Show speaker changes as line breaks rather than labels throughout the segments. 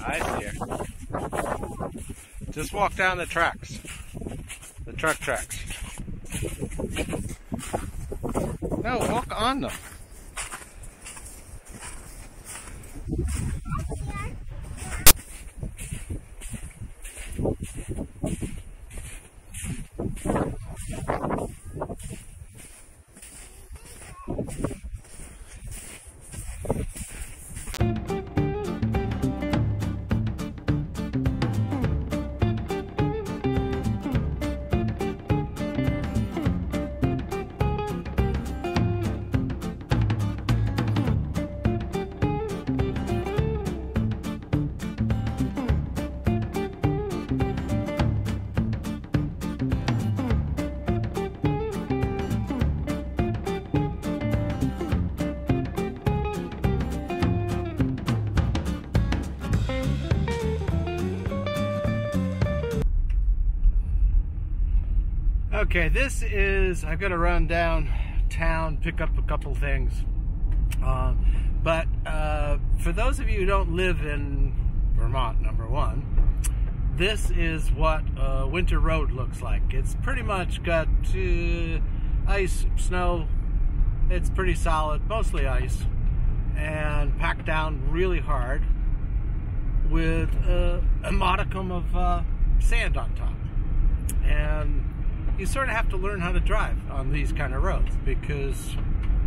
I see her. Just walk down the tracks. The truck tracks. No, walk on them. Okay, this is, I've got to run downtown, pick up a couple things. But for those of you who don't live in Vermont, number one, this is what a winter road looks like. It's pretty much got ice, snow. It's pretty solid, mostly ice, and packed down really hard with a modicum of sand on top. And you sort of have to learn how to drive on these kind of roads because,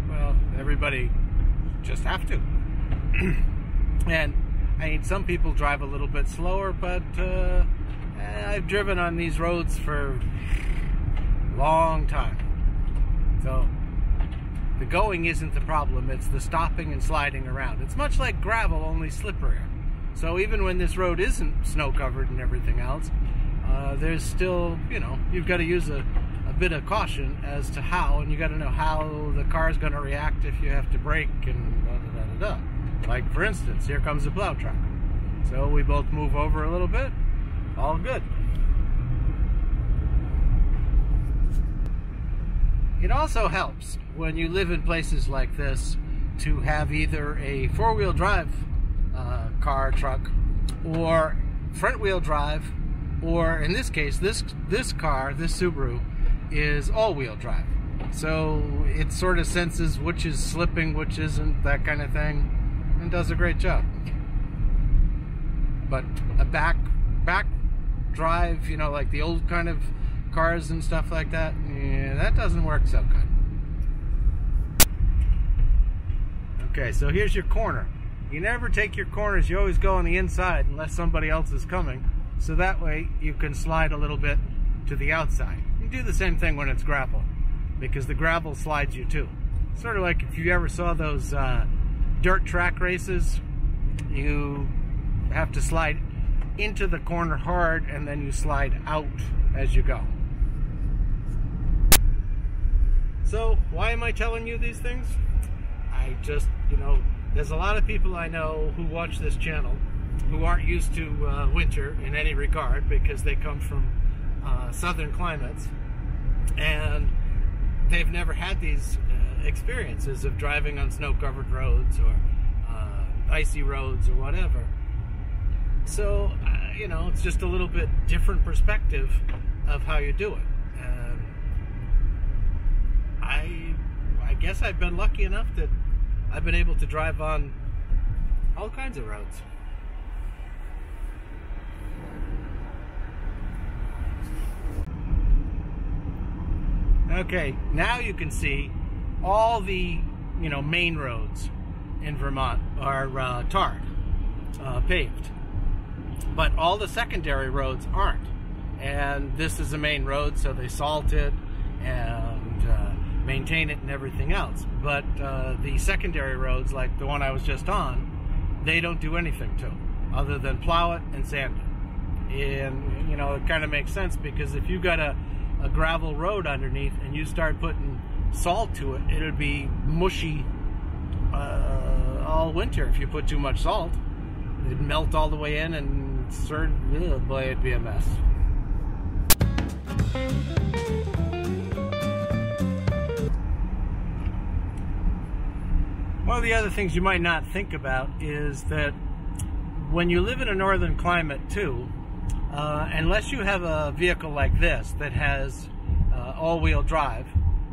well, everybody just have to. And I mean, some people drive a little bit slower, but I've driven on these roads for a long time. So the going isn't the problem, it's the stopping and sliding around. It's much like gravel, only slipperier. So even when this road isn't snow covered and everything else, there's still, you know, you've got to use a bit of caution as to how, and you got to know how the car's going to react if you have to brake and da-da-da-da-da. Like, for instance, here comes a plow truck. So we both move over a little bit, all good. It also helps when you live in places like this to have either a four-wheel drive car, truck, or front-wheel drive, or in this case, this car, this Subaru, is all-wheel drive. So it sort of senses which is slipping, which isn't, that kind of thing, and does a great job. But a back drive, you know, like the old kind of cars and stuff like that, yeah, that doesn't work so good. Okay, so here's your corner. You never take your corners, you always go on the inside unless somebody else is coming. So that way you can slide a little bit to the outside. You do the same thing when it's gravel, because the gravel slides you too. Sort of like if you ever saw those dirt track races, you have to slide into the corner hard and then you slide out as you go. So why am I telling you these things? I just, you know, there's a lot of people I know who watch this channel who aren't used to winter in any regard because they come from southern climates, and they've never had these experiences of driving on snow-covered roads or icy roads or whatever. So, you know, it's just a little bit different perspective of how you do it. And I guess I've been lucky enough that I've been able to drive on all kinds of roads. Okay, now you can see all the, you know, main roads in Vermont are tarred, paved, but all the secondary roads aren't. And this is a main road, so they salt it and maintain it and everything else. But the secondary roads, like the one I was just on, they don't do anything to it other than plow it and sand it. And, you know, it kind of makes sense, because if you got a gravel road underneath and you start putting salt to it, it'll be mushy all winter. If you put too much salt, it'd melt all the way in, and oh boy, it'd be a mess. One of the other things you might not think about is that when you live in a northern climate too, unless you have a vehicle like this that has all-wheel drive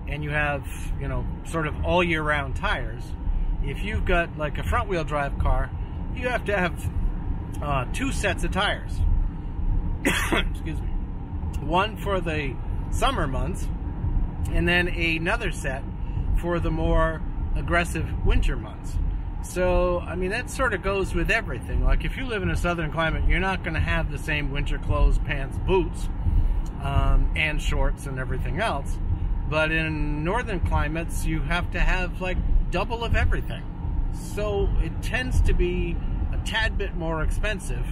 and you have, you know, sort of all year round tires, if you've got like a front-wheel drive car, you have to have 2 sets of tires. Excuse me. One for the summer months and then another set for the more aggressive winter months. So, I mean, that sort of goes with everything. Like, if you live in a southern climate, you're not going to have the same winter clothes, pants, boots, and shorts and everything else. But in northern climates, you have to have, like, double of everything. So, it tends to be a tad bit more expensive,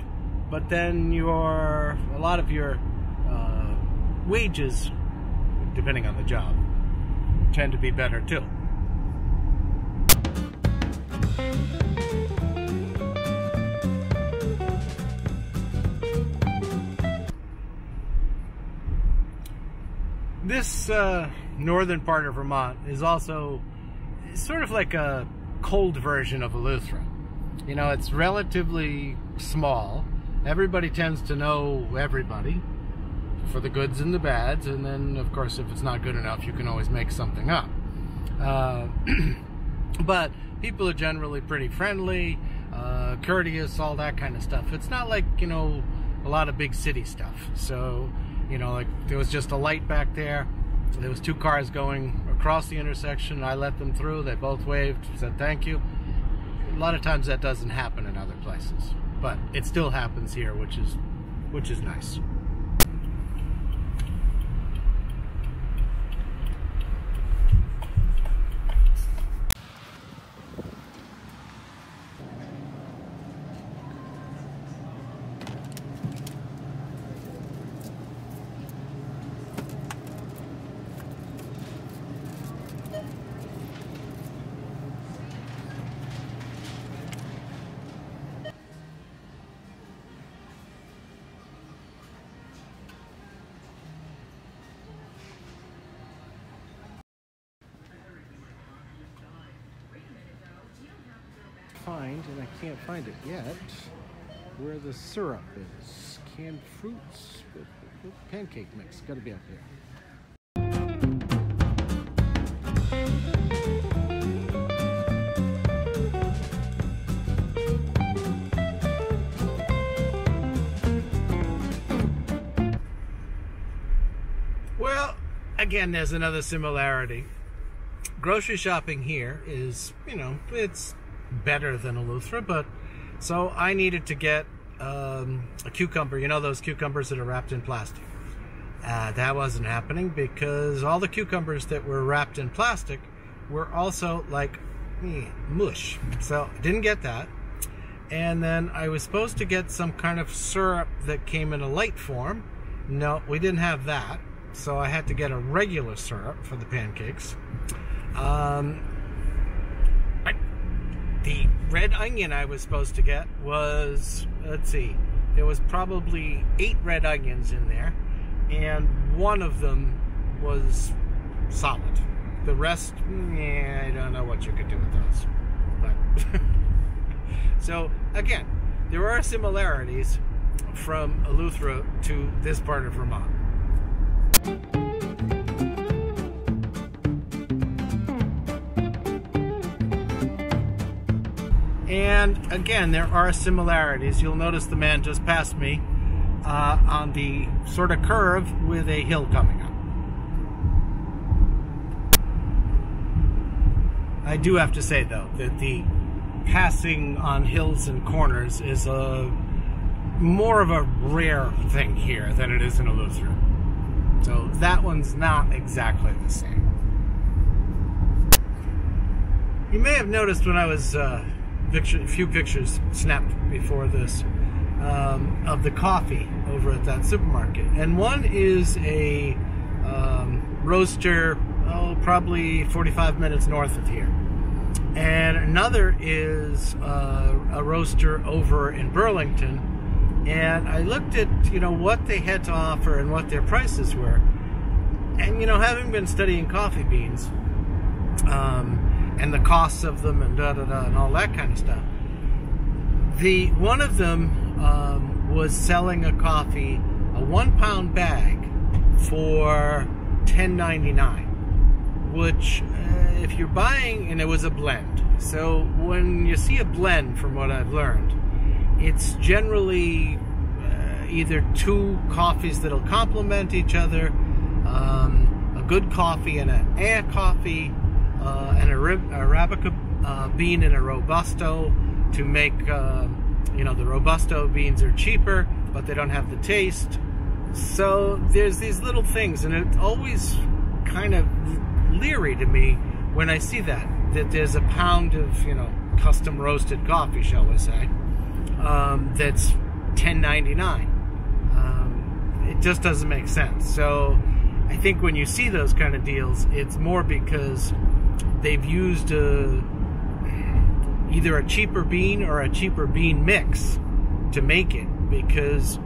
but then a lot of your wages, depending on the job, tend to be better, too. This northern part of Vermont is also sort of like a cold version of Eleuthera. You know, it's relatively small. Everybody tends to know everybody, for the goods and the bads, and then, of course, if it's not good enough, you can always make something up. But people are generally pretty friendly, courteous, all that kind of stuff. It's not like, you know, a lot of big city stuff. So, you know, like, there was just a light back there. There was 2 cars going across the intersection. I let them through. They both waved, said thank you. A lot of times that doesn't happen in other places, but it still happens here, which is nice. And I can't find it yet, where the syrup is. Canned fruits with pancake mix. Got to be up here. Well, again, there's another similarity. Grocery shopping here is, you know, it's better than Eleuthera, but so I needed to get a cucumber. You know those cucumbers that are wrapped in plastic? That wasn't happening because all the cucumbers that were wrapped in plastic were also like mush. So I didn't get that. And then I was supposed to get some kind of syrup that came in a light form. No, we didn't have that. So I had to get a regular syrup for the pancakes. The red onion I was supposed to get was, let's see, there was probably 8 red onions in there, and one of them was solid. The rest, I don't know what you could do with those. But so, again, there are similarities from Eleuthera to this part of Vermont. And again, there are similarities. You'll notice the man just passed me on the sort of curve with a hill coming up. I do have to say, though, that the passing on hills and corners is more of a rare thing here than it is in Eleuthera. So that one's not exactly the same. You may have noticed when I was a few pictures snapped before this of the coffee over at that supermarket, and one is a roaster, probably 45 minutes north of here, and another is a roaster over in Burlington. And I looked at, you know, what they had to offer and what their prices were, and, you know, having been studying coffee beans and the costs of them and and all that kind of stuff, One of them was selling a coffee, a 1 pound bag, for $10.99, which if you're buying, and it was a blend. So when you see a blend, from what I've learned, it's generally either two coffees that'll complement each other, a good coffee and an coffee, and a Arabica bean and a Robusto to make, you know, the Robusto beans are cheaper, but they don't have the taste. So there's these little things, and it's always kind of leery to me when I see that there's a pound of, you know, custom roasted coffee, shall we say, that's $10.99. It just doesn't make sense. So I think when you see those kind of deals, it's more because they've used either a cheaper bean or a cheaper bean mix to make it, because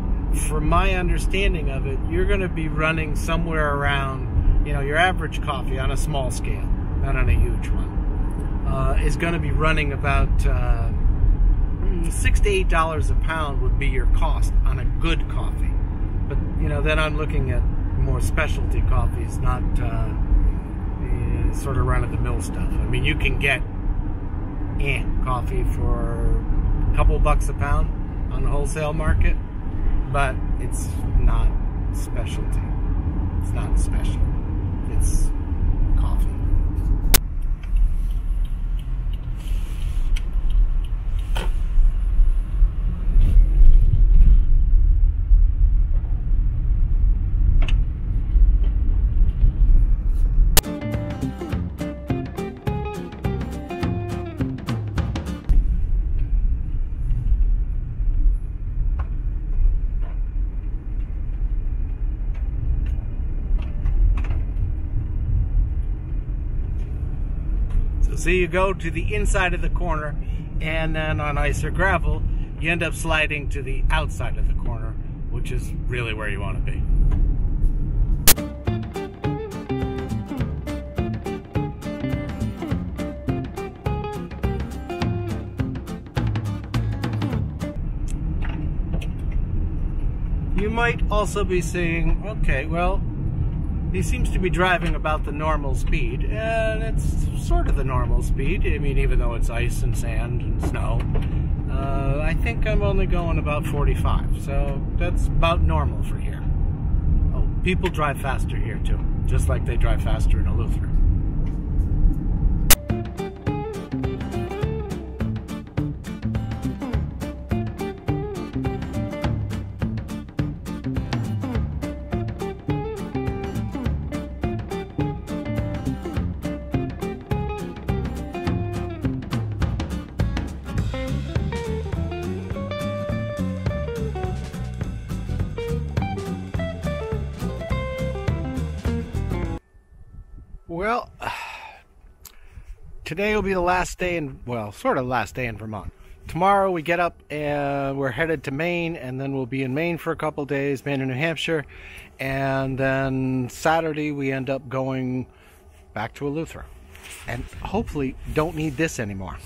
from my understanding of it, you're going to be running somewhere around, you know, your average coffee on a small scale, not on a huge one, is going to be running about $6 to $8 a pound would be your cost on a good coffee. But, you know, then I'm looking at more specialty coffees, not sort of run-of-the-mill stuff. I mean, you can get coffee for a couple bucks a pound on the wholesale market, but it's not specialty. It's not special. It's coffee. So you go to the inside of the corner, and then on ice or gravel, you end up sliding to the outside of the corner, which is really where you want to be. You might also be saying, okay, well, he seems to be driving about the normal speed, and it's sort of the normal speed. I mean, even though it's ice and sand and snow, I think I'm only going about 45, so that's about normal for here. Oh, people drive faster here too, just like they drive faster in Eleuthera. Well, today will be the last day in, well, sort of last day in Vermont. Tomorrow we get up and we're headed to Maine, and then we'll be in Maine for a couple days, Maine and New Hampshire, and then Saturday we end up going back to Eleuthera, and hopefully don't need this anymore.